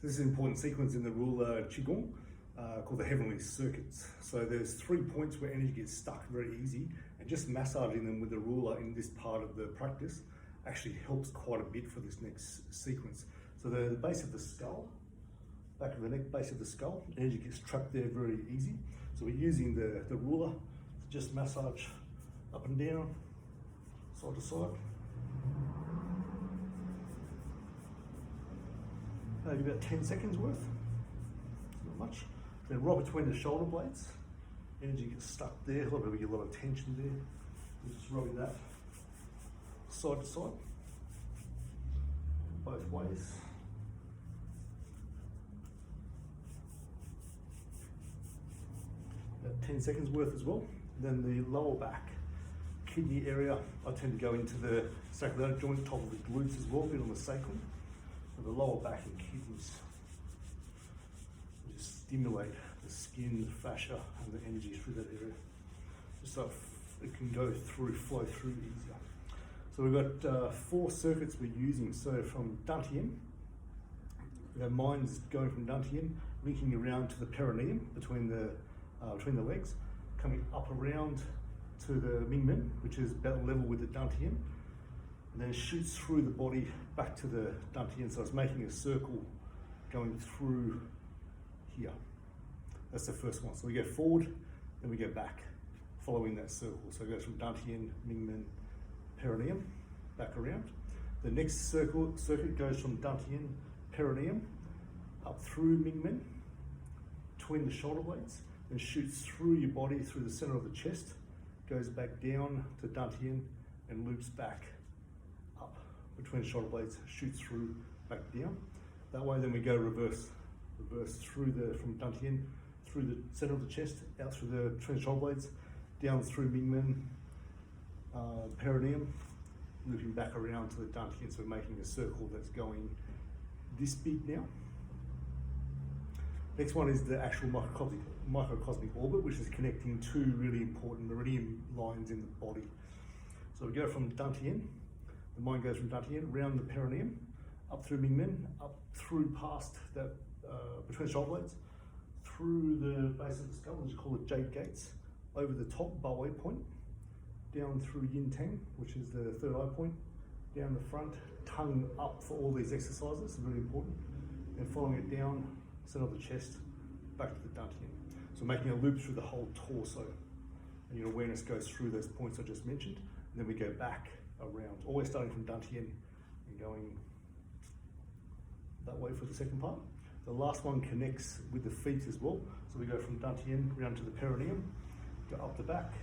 This is an important sequence in the ruler Qigong called the Heavenly Circuits. So there's 3 points where energy gets stuck very easy, and just massaging them with the ruler in this part of the practice actually helps quite a bit for this next sequence. So the base of the skull, back of the neck, base of the skull, energy gets trapped there very easy. So we're using the ruler to just massage up and down, side to side. Maybe about 10 seconds worth, not much. Then right between the shoulder blades, energy gets stuck there, we get a lot of tension there. We're just rubbing that side to side, both ways. About 10 seconds worth as well. Then the lower back, kidney area, I tend to go into the sacroiliac joint, top of the glutes as well, a bit on the sacrum. So the lower back and kidneys just stimulate the skin, the fascia, and the energy through that area, just so it can flow through easier. So we've got 4 circuits we're using. So from Dantian, mine's going from Dantian, linking around to the perineum between the legs, coming up around to the Mingmen, which is about level with the Dantian, and then shoots through the body back to the Dantian. So it's making a circle going through here. That's the first one. So we go forward, then we go back, following that circle. So it goes from Dantian, Mingmen, perineum, back around. The next circuit goes from Dantian, perineum, up through Mingmen, between the shoulder blades, and shoots through your body, through the center of the chest, goes back down to Dantian, and loops back up between the shoulder blades, shoots through, back down. That way then we go reverse through from Dantian, through the center of the chest, out through between the shoulder blades, down through Mingmen, perineum, looping back around to the Dantian. So we're making a circle that's going this big now. Next one is the actual microcosmic orbit, which is connecting 2 really important meridian lines in the body. So we go from Dantian, the mind goes from Dantian, around the perineum, up through Mingmen, up through past that, between the shoulder blades, through the base of the skull, which is called the Jade Gates, over the top, Bawei point, down through Yin Tang, which is the 3rd eye point, down the front, tongue up for all these exercises, it's really important, and following it down, center of the chest, back to the Dantian. So making a loop through the whole torso, and your awareness goes through those points I just mentioned, and then we go back around, always starting from Dantian and going that way for the second part. The last one connects with the feet as well. So we go from Dantian around to the perineum, go up the back,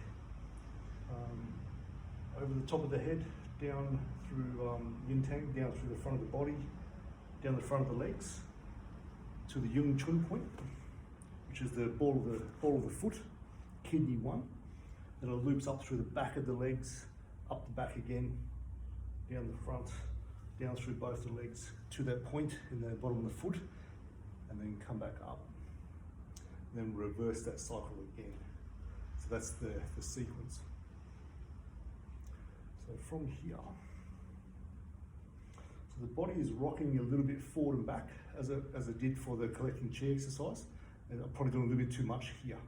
over the top of the head, down through Yin Tang, down through the front of the body, down the front of the legs, to the Yung Chun point, which is the ball of the foot, kidney 1. Then it loops up through the back of the legs, up the back again, down the front, down through both the legs to that point in the bottom of the foot, and then come back up. And then reverse that cycle again. So that's the sequence. So from here, so the body is rocking a little bit forward and back as it did for the collecting chi exercise, and I'm probably doing a little bit too much here.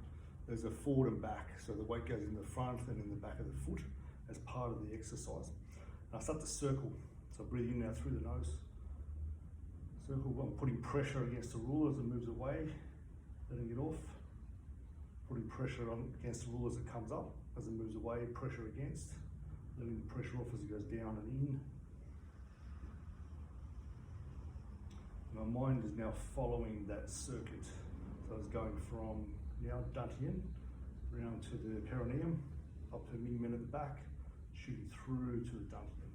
There's a forward and back, so the weight goes in the front and in the back of the foot as part of the exercise. And I start to circle, so breathe in now through the nose. Circle, I'm putting pressure against the ruler as it moves away, letting it off. Putting pressure on against the ruler as it comes up, as it moves away, pressure against. Letting the pressure off as it goes down and in. My mind is now following that circuit. So it's going from now Dantian, around to the perineum, up to Mingmen at the back, shooting through to the Dantian.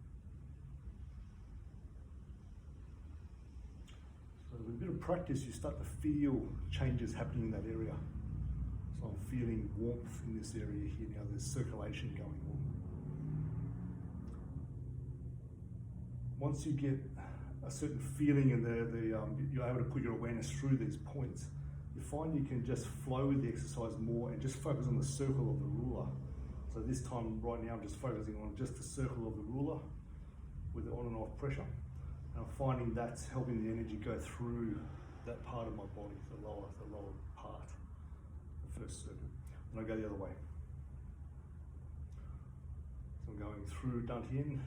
So with a bit of practice, you start to feel changes happening in that area. So I'm feeling warmth in this area here now, there's circulation going on. Once you get a certain feeling and you're able to put your awareness through these points, you find you can just flow with the exercise more and just focus on the circle of the ruler. So this time, right now, I'm just focusing on just the circle of the ruler with the on and off pressure. And I'm finding that's helping the energy go through that part of my body, the lower part, the first circle. Then I go the other way. So I'm going through Dantian,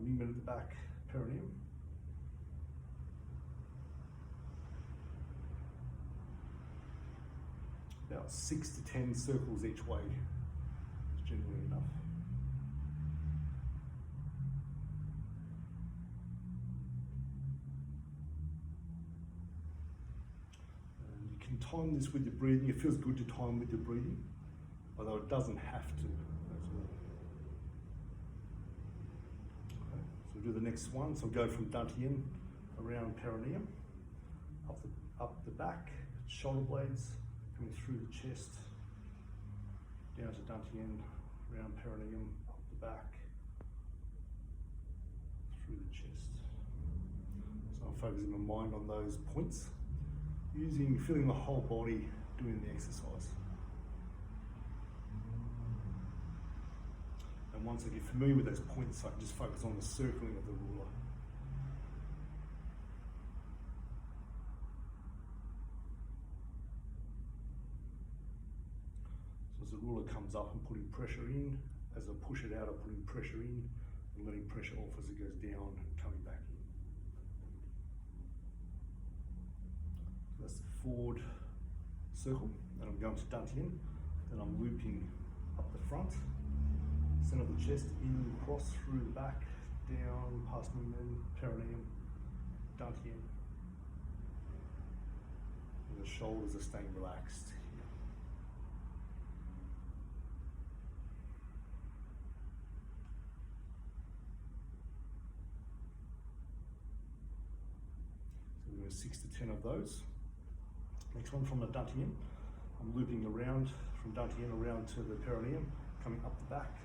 Mingmen at the back, perineum. About 6 to 10 circles each way is generally enough. And you can time this with your breathing. It feels good to time with your breathing, although it doesn't have to as well. Okay, so we'll do the next one. So we'll go from Dantian around perineum, up the back, shoulder blades, coming through the chest, down to Dantian, around perineum, up the back, through the chest. So I'm focusing my mind on those points, feeling the whole body doing the exercise. And once I get familiar with those points, I can just focus on the circling of the ruler. As the ruler comes up, I'm putting pressure in. As I push it out, I'm putting pressure in and letting pressure off as it goes down and coming back in. So that's the forward circle. Then I'm going to Dantian. Then I'm looping up the front, center of the chest, in, cross through the back, down, past Mingmen, perineum, Dantian. And the shoulders are staying relaxed. So we're 6 to 10 of those. Next one from the Dantian. I'm looping around from Dantian around to the perineum, coming up the back,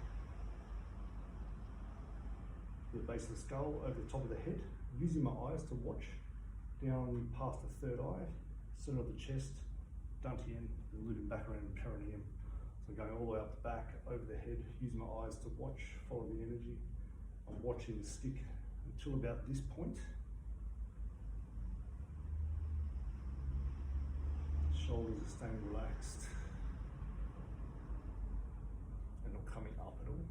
the base of the skull, over the top of the head, using my eyes to watch down past the third eye, center of the chest, Dantian, and looping back around the perineum. So going all the way up the back, over the head, using my eyes to watch, follow the energy. I'm watching the stick until about this point. Shoulders are staying relaxed and not coming up at all.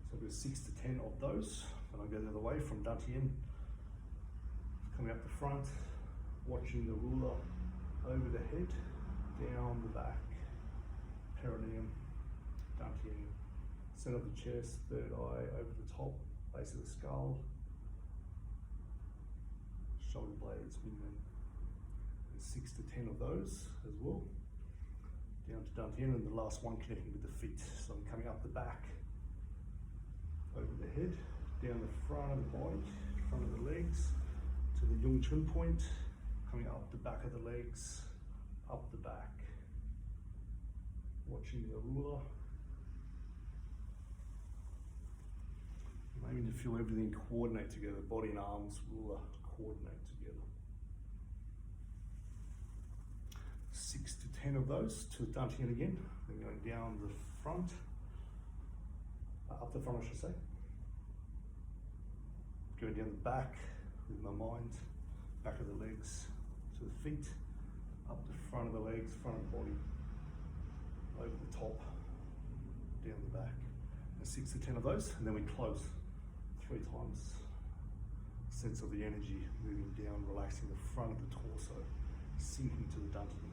So there's 6 to 10 of those. Then I go the other way from Dantian, coming up the front, watching the ruler over the head, down the back, perineum, Dantian, center of the chest, third eye, over the top, base of the skull, shoulder blades, Mingmen. 6 to 10 of those as well. Down to Dantian, and the last one connecting with the feet. So I'm coming up the back, over the head, down the front of the body, front of the legs, to the Yung Chun point, coming up the back of the legs, up the back, watching the ruler. I'm aiming to feel everything coordinate together, body and arms, ruler coordinate together. 6 to 10 of those to Dantian again, then going down the front, up the front I should say, going down the back with my mind, back of the legs to the feet, up the front of the legs, front of the body, over the top, down the back, and 6 to 10 of those, and then we close 3 times. Sense of the energy moving down, relaxing the front of the torso, sinking to the Dantian.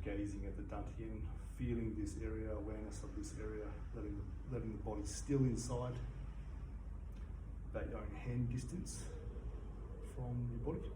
Gazing at the Dantian, feeling this area, awareness of this area, letting the body still inside, about your own hand distance from your body.